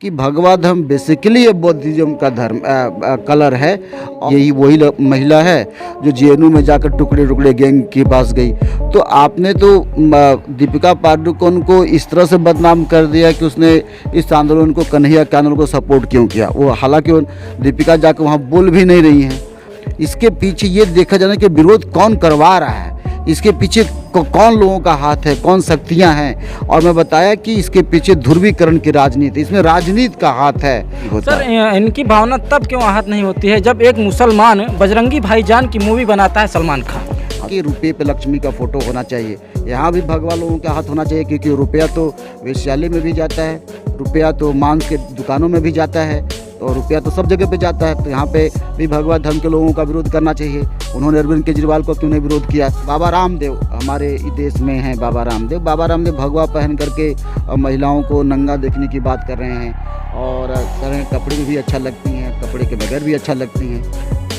कि भगवा धर्म बेसिकली ये बौद्धिज्म का धर्म कलर है। यही वही महिला है जो जेएनयू में जाकर टुकड़े टुकड़े गैंग के पास गई। तो आपने तो दीपिका पादुकोण को इस तरह से बदनाम कर दिया कि उसने इस आंदोलन को, कन्हैया के आंदोलन को सपोर्ट क्यों किया। वो हालांकि दीपिका जाकर वहाँ बोल भी नहीं रही हैं। इसके पीछे ये देखा जाना कि विरोध कौन करवा रहा है, इसके पीछे कौन लोगों का हाथ है, कौन शक्तियां हैं। और मैं बताया कि इसके पीछे ध्रुवीकरण की राजनीति, इसमें राजनीति का हाथ है। सर, इनकी भावना तब क्यों आहत नहीं होती है जब एक मुसलमान बजरंगी भाईजान की मूवी बनाता है सलमान खान? कि रुपये पे लक्ष्मी का फोटो होना चाहिए। यहाँ भी भगवा लोगों का हाथ होना चाहिए, क्योंकि रुपया तो वेश्यालय में भी जाता है, रुपया तो मांस के दुकानों में भी जाता है, और रुपया तो सब जगह पे जाता है। तो यहाँ पे भी भगवा धर्म के लोगों का विरोध करना चाहिए। उन्होंने अरविंद केजरीवाल को क्यों नहीं विरोध किया? बाबा रामदेव हमारे देश में हैं। बाबा रामदेव भगवा पहन करके महिलाओं को नंगा देखने की बात कर रहे हैं, और कह रहे हैं कपड़े भी अच्छा लगती हैं, कपड़े के बगैर भी अच्छा लगती हैं।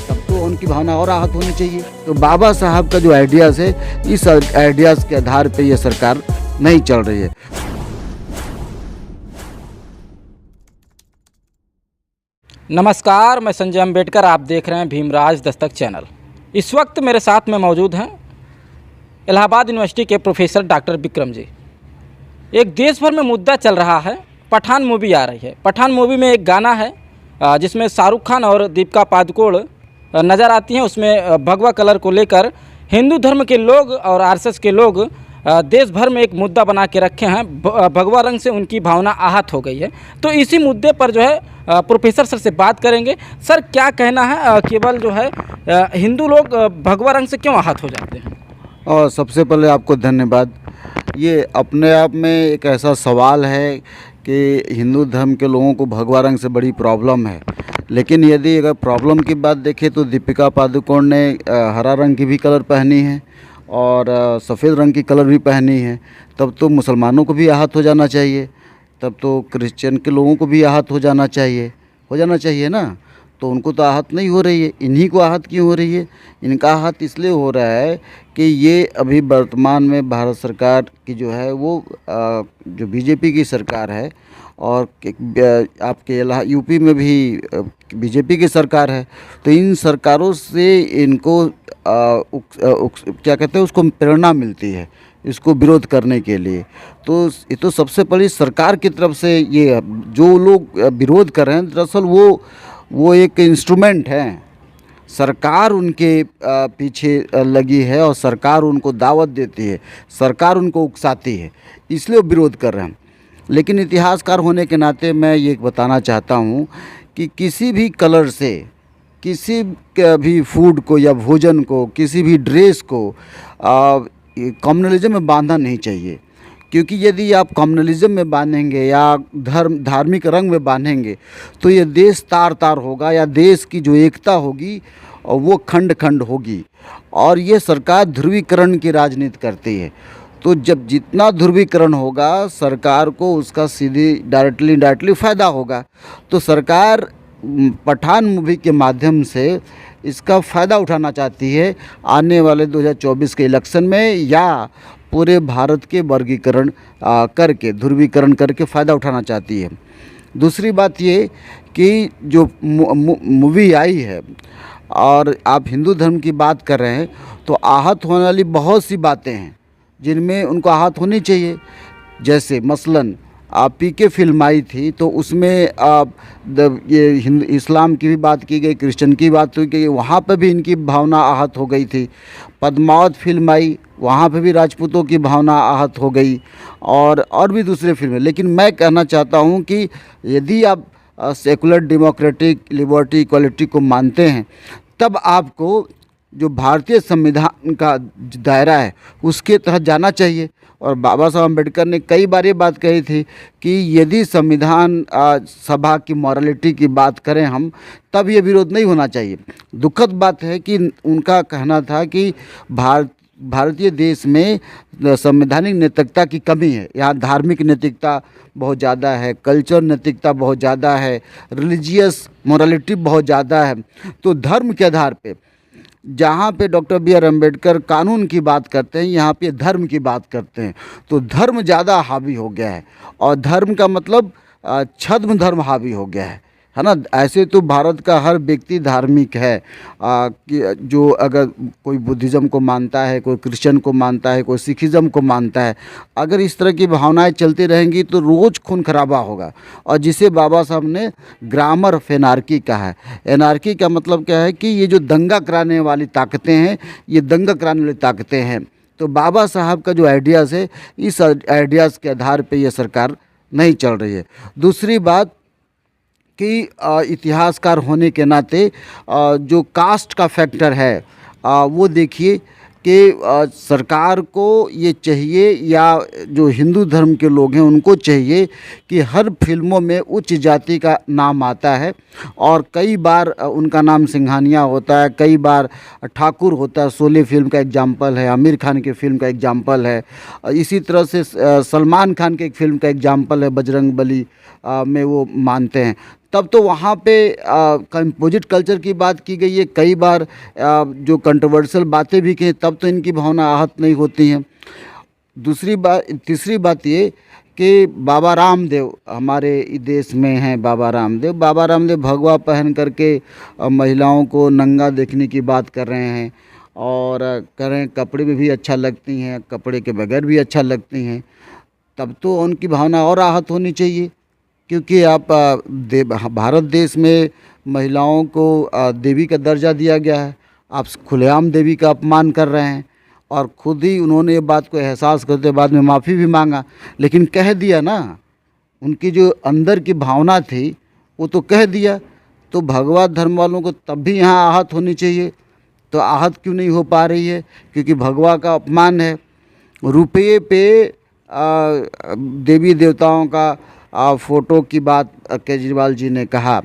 तब तो उनकी भावना और आहत होनी चाहिए। तो बाबा साहब का जो आइडियाज़ है, इस आइडियाज़ के आधार पर ये सरकार नहीं चल रही है। नमस्कार, मैं संजय अम्बेडकर, आप देख रहे हैं भीमराज दस्तक चैनल। इस वक्त मेरे साथ में मौजूद हैं इलाहाबाद यूनिवर्सिटी के प्रोफेसर डॉक्टर विक्रम जी। एक देश भर में मुद्दा चल रहा है, पठान मूवी आ रही है। पठान मूवी में एक गाना है जिसमें शाहरुख खान और दीपिका पादुकोण नज़र आती हैं। उसमें भगवा कलर को लेकर हिंदू धर्म के लोग और आरएसएस के लोग देश भर में एक मुद्दा बना के रखे हैं। भगवा रंग से उनकी भावना आहत हो गई है। तो इसी मुद्दे पर जो है प्रोफेसर सर से बात करेंगे। सर, क्या कहना है, केवल जो है हिंदू लोग भगवा रंग से क्यों आहत हो जाते हैं? और सबसे पहले आपको धन्यवाद। ये अपने आप में एक ऐसा सवाल है कि हिंदू धर्म के लोगों को भगवा रंग से बड़ी प्रॉब्लम है। लेकिन यदि अगर प्रॉब्लम की बात देखें तो दीपिका पादुकोण ने हरा रंग की भी कलर पहनी है और सफ़ेद रंग की कलर भी पहनी है। तब तो मुसलमानों को भी आहत हो जाना चाहिए, तब तो क्रिश्चियन के लोगों को भी आहत हो जाना चाहिए ना। तो उनको तो आहत नहीं हो रही है, इन्हीं को आहत क्यों हो रही है? इनका आहत इसलिए हो रहा है कि ये अभी वर्तमान में भारत सरकार की जो है वो जो बीजेपी की सरकार है, और आपके यूपी में भी बीजेपी की सरकार है। तो इन सरकारों से इनको क्या कहते हैं, उसको प्रेरणा मिलती है इसको विरोध करने के लिए। तो ये तो सबसे पहले सरकार की तरफ से ये जो लोग विरोध कर रहे हैं, दरअसल वो एक इंस्ट्रूमेंट है। सरकार उनके पीछे लगी है और सरकार उनको दावत देती है, सरकार उनको उकसाती है, इसलिए वो विरोध कर रहे हैं। लेकिन इतिहासकार होने के नाते मैं ये बताना चाहता हूँ कि किसी भी कलर से किसी भी फूड को या भोजन को, किसी भी ड्रेस को कम्युनलिज्म में बांधना नहीं चाहिए। क्योंकि यदि आप कम्युनलिज्म में बांधेंगे या धार्मिक रंग में बांधेंगे तो ये देश तार तार होगा, या देश की जो एकता होगी वो खंड खंड होगी। और ये सरकार ध्रुवीकरण की राजनीति करती है। तो जब जितना ध्रुवीकरण होगा, सरकार को उसका सीधी डायरेक्टली इनडायरेक्टली फ़ायदा होगा। तो सरकार पठान मूवी के माध्यम से इसका फ़ायदा उठाना चाहती है आने वाले 2024 के इलेक्शन में, या पूरे भारत के वर्गीकरण करके, ध्रुवीकरण करके फ़ायदा उठाना चाहती है। दूसरी बात ये कि जो मूवी आई है और आप हिंदू धर्म की बात कर रहे हैं, तो आहत होने वाली बहुत सी बातें हैं जिनमें उनको आहत होनी चाहिए। जैसे मसलन पीके फिल्म आई थी, तो उसमें ये इस्लाम की भी बात की गई, क्रिश्चियन की बात हुई गई, वहाँ पर भी इनकी भावना आहत हो गई थी। पद्मावत फिल्म आई, वहाँ पे भी राजपूतों की भावना आहत हो गई, और भी दूसरे फिल्में। लेकिन मैं कहना चाहता हूँ कि यदि आप सेकुलर, डेमोक्रेटिक, लिबर्टी, इक्वालिटी को मानते हैं, तब आपको जो भारतीय संविधान का दायरा है उसके तहत जाना चाहिए। और बाबा साहब अम्बेडकर ने कई बार ये बात कही थी कि यदि संविधान सभा की मॉरलिटी की बात करें हम, तब ये विरोध नहीं होना चाहिए। दुखद बात है कि उनका कहना था कि भारतीय देश में संवैधानिक नैतिकता की कमी है। यहाँ धार्मिक नैतिकता बहुत ज़्यादा है, कल्चर नैतिकता बहुत ज़्यादा है, रिलीजियस मोरालिटी बहुत ज़्यादा है। तो धर्म के आधार पे, जहाँ पे डॉक्टर बी आर अम्बेडकर कानून की बात करते हैं, यहाँ पे धर्म की बात करते हैं। तो धर्म ज़्यादा हावी हो गया है, और धर्म का मतलब छद्म धर्म हावी हो गया है ना। ऐसे तो भारत का हर व्यक्ति धार्मिक है, कि जो अगर कोई बुद्धिज़्म को मानता है, कोई क्रिश्चियन को मानता है, कोई सिखिज़्म को मानता है। अगर इस तरह की भावनाएं चलती रहेंगी तो रोज़ खून खराबा होगा। और जिसे बाबा साहब ने ग्रामर ऑफ एनार्की कहा है। एनार्की का मतलब क्या है कि ये जो दंगा कराने वाली ताकतें हैं, ये दंगा कराने वाली ताकतें हैं। तो बाबा साहब का जो आइडियाज़ है, इस आइडियाज़ के आधार पे ये सरकार नहीं चल रही है। दूसरी बात कि इतिहासकार होने के नाते जो कास्ट का फैक्टर है, वो देखिए कि सरकार को ये चाहिए, या जो हिंदू धर्म के लोग हैं उनको चाहिए कि हर फिल्मों में उच्च जाति का नाम आता है। और कई बार उनका नाम सिंघानिया होता है, कई बार ठाकुर होता है। शोले फिल्म का एग्जाम्पल है, आमिर खान की फ़िल्म का एग्जाम्पल है। इसी तरह से सलमान खान के एक फ़िल्म का एग्जाम्पल है, बजरंगबली में वो मानते हैं। तब तो वहाँ पे कंपोजिट कल्चर की बात की गई है, कई बार जो कंट्रोवर्शियल बातें भी की, तब तो इनकी भावना आहत नहीं होती हैं। तीसरी बात ये कि बाबा रामदेव हमारे देश में हैं। बाबा रामदेव भगवा पहन करके महिलाओं को नंगा देखने की बात कर रहे हैं, और कह रहे हैं कपड़े में भी अच्छा लगती हैं, कपड़े के बगैर भी अच्छा लगती हैं। तब तो उनकी भावना और आहत होनी चाहिए, क्योंकि आप भारत देश में महिलाओं को देवी का दर्जा दिया गया है। आप खुलेआम देवी का अपमान कर रहे हैं, और खुद ही उन्होंने ये बात को एहसास करते बाद में माफ़ी भी मांगा, लेकिन कह दिया ना। उनकी जो अंदर की भावना थी वो तो कह दिया। तो भगवा धर्म वालों को तब भी यहाँ आहत होनी चाहिए, तो आहत क्यों नहीं हो पा रही है? क्योंकि भगवा का अपमान है। रुपये पे देवी देवताओं का फ़ोटो की बात केजरीवाल जी ने कहा,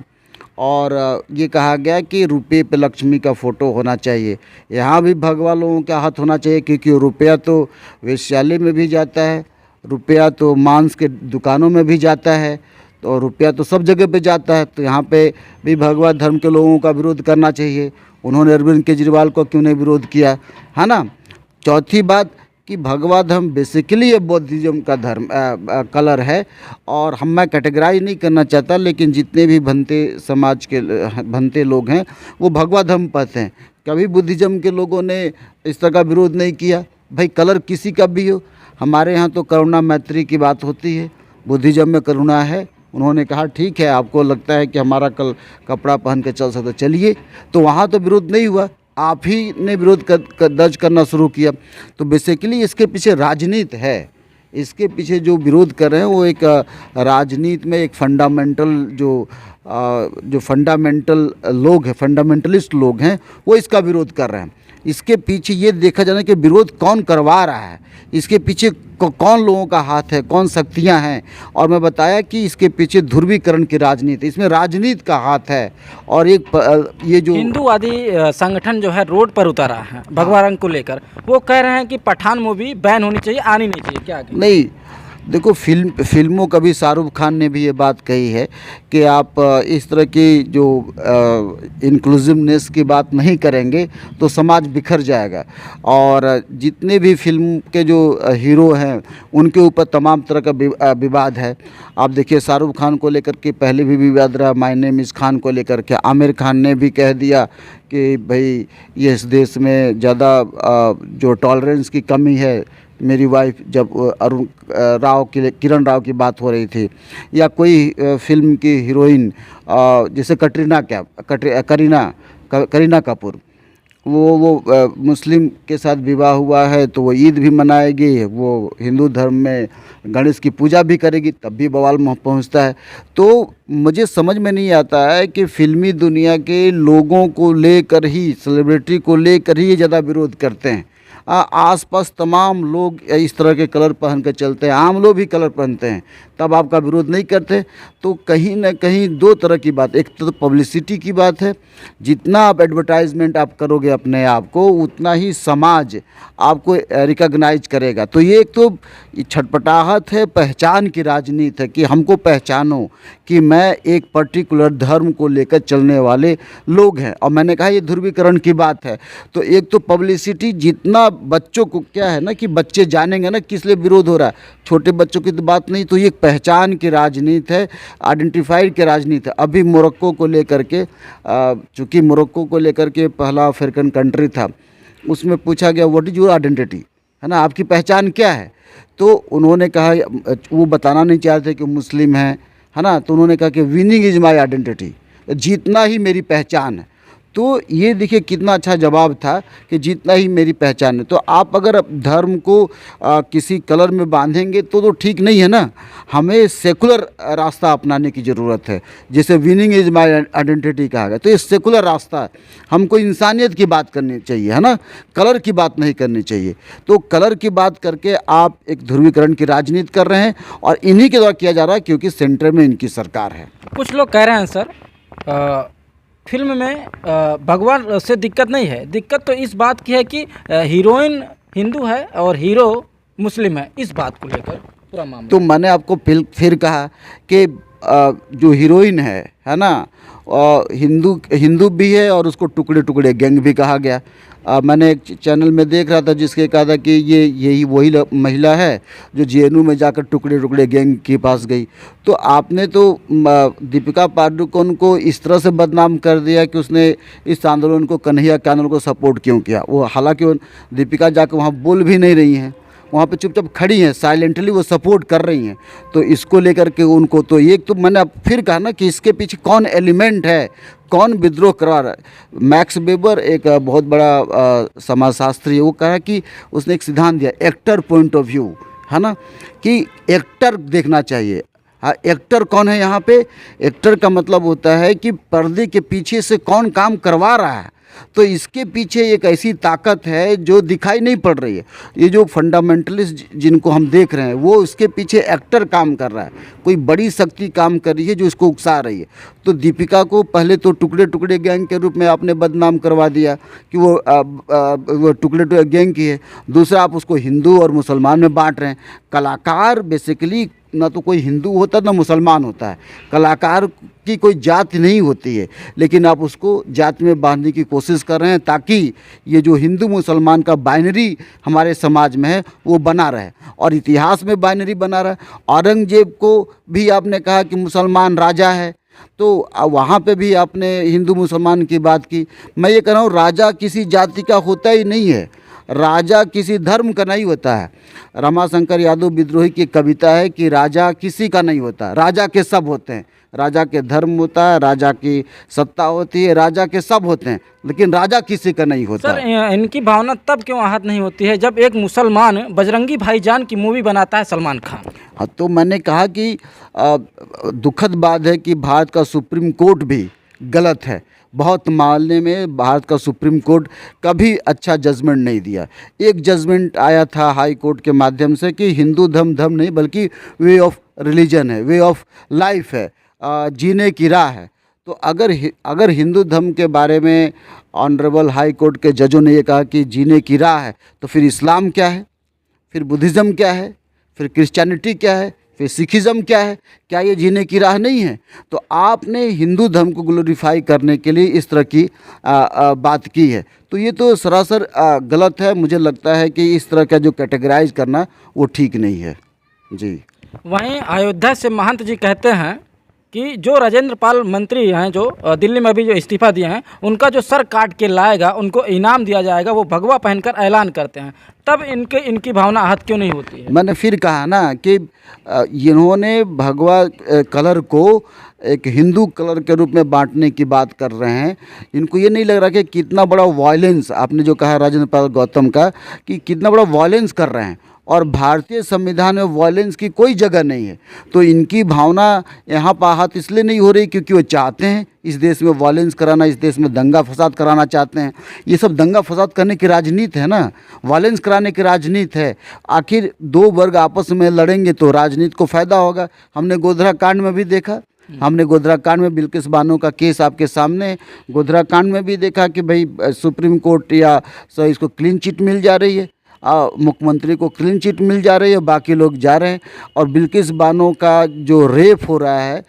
और ये कहा गया कि रुपये पे लक्ष्मी का फ़ोटो होना चाहिए। यहाँ भी भगवा लोगों का हाथ होना चाहिए, क्योंकि रुपया तो वेश्यालय में भी जाता है, रुपया तो मांस के दुकानों में भी जाता है, तो रुपया तो सब जगह पे जाता है। तो यहाँ पे भी भगवा धर्म के लोगों का विरोध करना चाहिए। उन्होंने अरविंद केजरीवाल को क्यों नहीं विरोध किया, है ना। चौथी बात कि भगवा धर्म बेसिकली ये बौद्धिज्म का धर्म कलर है। और मैं कैटेगराइज नहीं करना चाहता, लेकिन जितने भी भंते समाज के भंते लोग हैं वो भगवा धर्म पढ़ते हैं। कभी बुद्धिज्म के लोगों ने इस तरह का विरोध नहीं किया। भाई कलर किसी का भी हो, हमारे यहाँ तो करुणा मैत्री की बात होती है। बुद्धिज्म में करुणा है। उन्होंने कहा ठीक है, आपको लगता है कि हमारा कपड़ा पहन के चल सकता, चलिए। तो वहाँ तो विरोध नहीं हुआ, आप ही ने विरोध दर्ज करना शुरू किया। तो बेसिकली इसके पीछे राजनीति है। इसके पीछे जो विरोध कर रहे हैं वो एक राजनीति में एक फंडामेंटल जो फंडामेंटल लोग हैं, फंडामेंटलिस्ट लोग हैं, वो इसका विरोध कर रहे हैं। इसके पीछे ये देखा जाना कि विरोध कौन करवा रहा है, इसके पीछे कौन लोगों का हाथ है, कौन शक्तियां हैं। और मैं बताया कि इसके पीछे ध्रुवीकरण की राजनीति, इसमें राजनीति का हाथ है। और एक ये जो हिंदूवादी संगठन जो है रोड पर उतरा है भगवा रंग को लेकर, वो कह रहे हैं कि पठान मूवी बैन होनी चाहिए, आनी नहीं चाहिए। क्या नहीं, देखो फिल्मों का भी शाहरुख खान ने भी ये बात कही है कि आप इस तरह की जो इंक्लूसिवनेस की बात नहीं करेंगे तो समाज बिखर जाएगा। और जितने भी फिल्म के जो हीरो हैं उनके ऊपर तमाम तरह का विवाद है। आप देखिए शाहरुख खान को लेकर के पहले भी विवाद रहा, माय नेम इज़ खान को लेकर के। आमिर खान ने भी कह दिया कि भाई ये इस देश में ज़्यादा जो टॉलरेंस की कमी है। मेरी वाइफ जब किरण राव की बात हो रही थी, या कोई फिल्म की हीरोइन जैसे करीना कपूर, वो मुस्लिम के साथ विवाह हुआ है तो वो ईद भी मनाएगी, वो हिंदू धर्म में गणेश की पूजा भी करेगी, तब भी बवाल पहुंचता है। तो मुझे समझ में नहीं आता है कि फिल्मी दुनिया के लोगों को लेकर ही, सेलिब्रिटी को लेकर ही ये ज़्यादा विरोध करते हैं। आसपास तमाम लोग इस तरह के कलर पहन के चलते हैं, आम लोग भी कलर पहनते हैं, तब आपका विरोध नहीं करते। तो कहीं ना कहीं दो तरह की बात, एक तो पब्लिसिटी की बात है, जितना आप एडवर्टाइजमेंट आप करोगे अपने आप को उतना ही समाज आपको रिकॉग्नाइज करेगा। तो ये एक तो छटपटाहट है, पहचान की राजनीति है कि हमको पहचानो कि मैं एक पर्टिकुलर धर्म को लेकर चलने वाले लोग हैं। और मैंने कहा ये ध्रुवीकरण की बात है। तो एक तो पब्लिसिटी, जितना बच्चों को क्या है ना कि बच्चे जानेंगे ना किस लिए विरोध हो रहा है। छोटे बच्चों की तो बात नहीं, तो ये एक पहचान की राजनीति है, आइडेंटिफाइड की राजनीति है। अभी मोरक्को को लेकर के, चूँकि मोरक्को को लेकर के पहला अफ्रीकन कंट्री था, उसमें पूछा गया व्हाट इज़ योर आइडेंटिटी, है ना, आपकी पहचान क्या है। तो उन्होंने कहा, वो बताना नहीं चाहते थे कि मुस्लिम है ना, तो उन्होंने कहा कि विनिंग इज़ माई आइडेंटिटी, जीतना ही मेरी पहचान है। तो ये देखिए कितना अच्छा जवाब था कि जीतना ही मेरी पहचान है। तो आप अगर धर्म को किसी कलर में बांधेंगे तो ठीक नहीं है ना। हमें सेकुलर रास्ता अपनाने की ज़रूरत है, जैसे विनिंग इज़ माई आइडेंटिटी कहा गया, तो ये सेकुलर रास्ता है। हमको इंसानियत की बात करनी चाहिए, है ना, कलर की बात नहीं करनी चाहिए। तो कलर की बात करके आप एक ध्रुवीकरण की राजनीति कर रहे हैं, और इन्हीं के द्वारा किया जा रहा है, क्योंकि सेंटर में इनकी सरकार है। कुछ लोग कह रहे हैं सर, फिल्म में भगवान से दिक्कत नहीं है, दिक्कत तो इस बात की है कि हीरोइन हिंदू है और हीरो मुस्लिम है, इस बात को लेकर पूरा मामला। तो मैंने आपको फिर कहा कि जो हीरोइन है ना, हिंदू भी है और उसको टुकड़े टुकड़े गैंग भी कहा गया। मैंने एक चैनल में देख रहा था जिसके कहा था कि यही वही महिला है जो जेएनयू में जाकर टुकड़े टुकड़े गैंग के पास गई। तो आपने तो दीपिका पादुकोण को इस तरह से बदनाम कर दिया कि उसने इस आंदोलन को, कन्हैया के आंदोलन को सपोर्ट क्यों किया। वो हालांकि वो दीपिका जाकर वहाँ बोल भी नहीं रही हैं, वहाँ पे चुपचाप खड़ी हैं, साइलेंटली वो सपोर्ट कर रही हैं। तो इसको लेकर के उनको, तो एक तो मैंने अब फिर कहा ना कि इसके पीछे कौन एलिमेंट है, कौन विद्रोह करवा रहा है। मैक्स वेबर एक बहुत बड़ा समाजशास्त्री है, वो कहा कि उसने एक सिद्धांत दिया, एक्टर पॉइंट ऑफ व्यू, है ना, कि एक्टर देखना चाहिए। हाँ, एक्टर कौन है यहाँ पे? एक्टर का मतलब होता है कि पर्दे के पीछे से कौन काम करवा रहा है। तो इसके पीछे एक ऐसी ताकत है जो दिखाई नहीं पड़ रही है। ये जो फंडामेंटलिस्ट जिनको हम देख रहे हैं, वो इसके पीछे एक्टर काम कर रहा है, कोई बड़ी शक्ति काम कर रही है जो इसको उकसा रही है। तो दीपिका को पहले तो टुकड़े टुकड़े गैंग के रूप में आपने बदनाम करवा दिया कि वो टुकड़े टुकड़े गैंग की है। दूसरा, आप उसको हिंदू और मुसलमान में बांट रहे हैं। कलाकार बेसिकली ना तो कोई हिंदू होता ना मुसलमान होता है, कलाकार की कोई जाति नहीं होती है, लेकिन आप उसको जाति में बांधने की कोशिश कर रहे हैं ताकि ये जो हिंदू मुसलमान का बाइनरी हमारे समाज में है वो बना रहे, और इतिहास में बाइनरी बना रहा है। औरंगजेब को भी आपने कहा कि मुसलमान राजा है, तो वहाँ पे भी आपने हिंदू मुसलमान की बात की। मैं ये कह रहा हूँ, राजा किसी जाति का होता ही नहीं है, राजा किसी धर्म का नहीं होता है। रमाशंकर यादव विद्रोही की कविता है कि राजा किसी का नहीं होता, राजा के सब होते हैं। राजा के धर्म होता है, राजा की सत्ता होती है, राजा के सब होते हैं, लेकिन राजा किसी का नहीं होता। सर, इनकी भावना तब क्यों आहत नहीं होती है जब एक मुसलमान बजरंगी भाईजान की मूवी बनाता है सलमान खान? हाँ, तो मैंने कहा कि दुखद बात है कि भारत का सुप्रीम कोर्ट भी गलत है। बहुत मामले में भारत का सुप्रीम कोर्ट कभी अच्छा जजमेंट नहीं दिया। एक जजमेंट आया था हाई कोर्ट के माध्यम से कि हिंदू धर्म नहीं बल्कि वे ऑफ रिलीजन है, वे ऑफ लाइफ है, जीने की राह है। तो अगर हिंदू धर्म के बारे में ऑनरेबल हाई कोर्ट के जजों ने ये कहा कि जीने की राह है, तो फिर इस्लाम क्या है, फिर बुद्धिज़्म क्या है, फिर क्रिश्चियनिटी क्या है, फिर सिखिज़्म क्या है? क्या ये जीने की राह नहीं है? तो आपने हिंदू धर्म को ग्लोरीफाई करने के लिए इस तरह की बात की है, तो ये तो सरासर गलत है। मुझे लगता है कि इस तरह का जो कैटेगराइज करना वो ठीक नहीं है जी। वहीं अयोध्या से महंत जी कहते हैं कि जो राजेंद्र पाल मंत्री हैं, जो दिल्ली में अभी जो इस्तीफा दिए हैं, उनका जो सर काट के लाएगा उनको इनाम दिया जाएगा, वो भगवा पहनकर ऐलान करते हैं। तब इनकी भावना आहत क्यों नहीं होती है? मैंने फिर कहा ना कि इन्होंने भगवा कलर को एक हिंदू कलर के रूप में बांटने की बात कर रहे हैं। इनको ये नहीं लग रहा कि कितना बड़ा वायलेंस, आपने जो कहा राजेंद्र पाल गौतम का, कि कितना बड़ा वायलेंस कर रहे हैं, और भारतीय संविधान में वायलेंस की कोई जगह नहीं है। तो इनकी भावना यहाँ पर आहत इसलिए नहीं हो रही क्योंकि वो चाहते हैं इस देश में वायलेंस कराना, इस देश में दंगा फसाद कराना चाहते हैं। ये सब दंगा फसाद करने की राजनीति है ना, वायलेंस कराने की राजनीति है। आखिर दो वर्ग आपस में लड़ेंगे तो राजनीति को फ़ायदा होगा। हमने गोधरा कांड में भी देखा, हमने गोधरा कांड में बिल्किस बानो का केस आपके सामने, गोधरा कांड में भी देखा कि भाई सुप्रीम कोर्ट या इसको क्लीन चिट मिल जा रही है। मुख्यमंत्री को क्लीन चिट मिल जा रही है, बाकी लोग जा रहे हैं। और बिल्किस बानो का जो रेप हो रहा है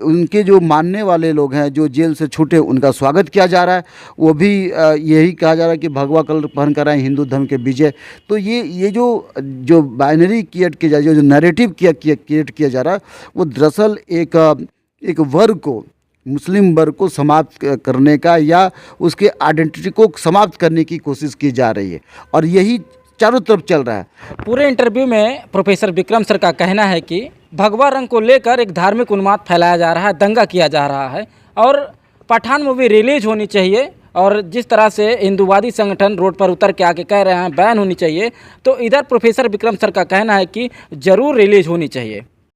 उनके जो मानने वाले लोग हैं जो जेल से छूटे, उनका स्वागत किया जा रहा है। वो भी यही कहा जा रहा है कि भगवा कलर पहन कर आए, हिंदू धर्म के विजय। तो ये जो बाइनरी क्रिएट किया जा रहा है, जो नैरेटिव क्रिएट किया जा रहा है, वो दरअसल एक वर्ग को, मुस्लिम वर्ग को समाप्त करने का या उसके आइडेंटिटी को समाप्त करने की कोशिश की जा रही है, और यही चारों तरफ चल रहा है। पूरे इंटरव्यू में प्रोफेसर विक्रम सर का कहना है कि भगवा रंग को लेकर एक धार्मिक उन्माद फैलाया जा रहा है, दंगा किया जा रहा है, और पठान मूवी रिलीज होनी चाहिए। और जिस तरह से हिंदूवादी संगठन रोड पर उतर के आके कह रहे हैं बैन होनी चाहिए, तो इधर प्रोफेसर विक्रम सर का कहना है कि ज़रूर रिलीज होनी चाहिए।